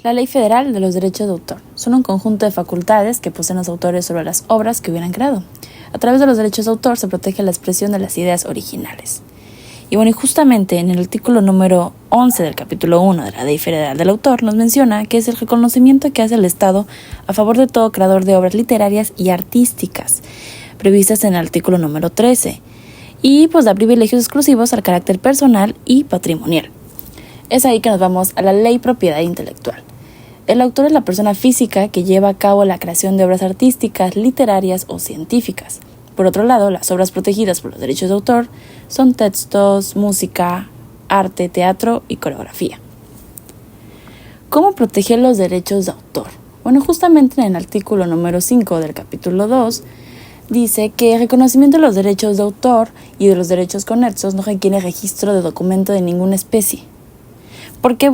La Ley Federal de los Derechos de Autor son un conjunto de facultades que poseen los autores sobre las obras que hubieran creado. A través de los derechos de autor se protege la expresión de las ideas originales. Y justamente en el artículo número 11 del capítulo 1 de la Ley Federal del Autor nos menciona que es el reconocimiento que hace el Estado a favor de todo creador de obras literarias y artísticas, previstas en el artículo número 13, y da privilegios exclusivos al carácter personal y patrimonial. Es ahí que nos vamos a la ley propiedad intelectual. El autor es la persona física que lleva a cabo la creación de obras artísticas, literarias o científicas. Por otro lado, las obras protegidas por los derechos de autor son textos, música, arte, teatro y coreografía. ¿Cómo proteger los derechos de autor? Justamente en el artículo número 5 del capítulo 2 dice que el reconocimiento de los derechos de autor y de los derechos conexos no requiere registro de documento de ninguna especie. Porque,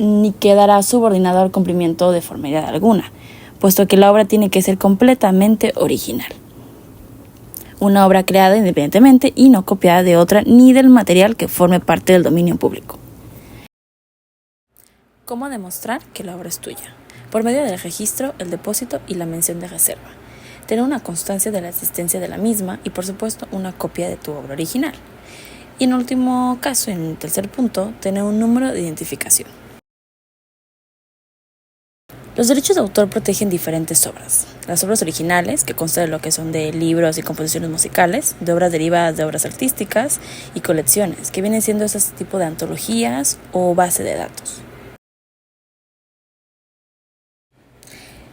ni quedará subordinado al cumplimiento de formalidad alguna, puesto que la obra tiene que ser completamente original. Una obra creada independientemente y no copiada de otra ni del material que forme parte del dominio público. ¿Cómo demostrar que la obra es tuya? Por medio del registro, el depósito y la mención de reserva. Tener una constancia de la existencia de la misma y, por supuesto, una copia de tu obra original. Y en último caso, en el tercer punto, tener un número de identificación. Los derechos de autor protegen diferentes obras. Las obras originales, que constan de lo que son de libros y composiciones musicales, de obras derivadas de obras artísticas y colecciones, que vienen siendo ese tipo de antologías o base de datos.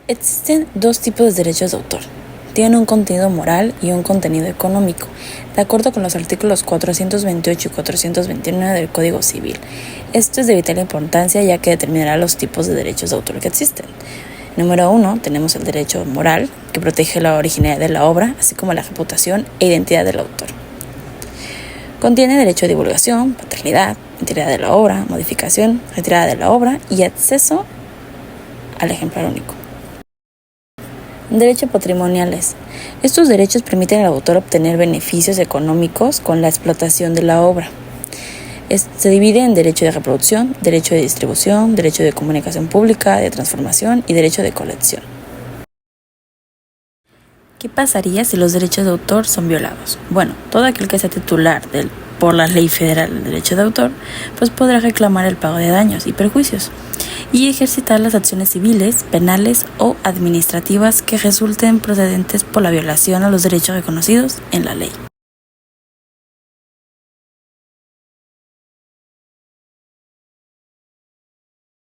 Existen dos tipos de derechos de autor. Tienen un contenido moral y un contenido económico, de acuerdo con los artículos 428 y 429 del Código Civil. Esto es de vital importancia ya que determinará los tipos de derechos de autor que existen. Número 1, tenemos el derecho moral, que protege la originalidad de la obra, así como la reputación e identidad del autor. Contiene derecho de divulgación, paternidad, integridad de la obra, modificación, retirada de la obra y acceso al ejemplar único. Derechos patrimoniales. Estos derechos permiten al autor obtener beneficios económicos con la explotación de la obra. Se divide en derecho de reproducción, derecho de distribución, derecho de comunicación pública, de transformación y derecho de colección. ¿Qué pasaría si los derechos de autor son violados? Todo aquel que sea titular por la Ley Federal del Derecho de Autor, podrá reclamar el pago de daños y perjuicios y ejercitar las acciones civiles, penales o administrativas que resulten procedentes por la violación a los derechos reconocidos en la ley.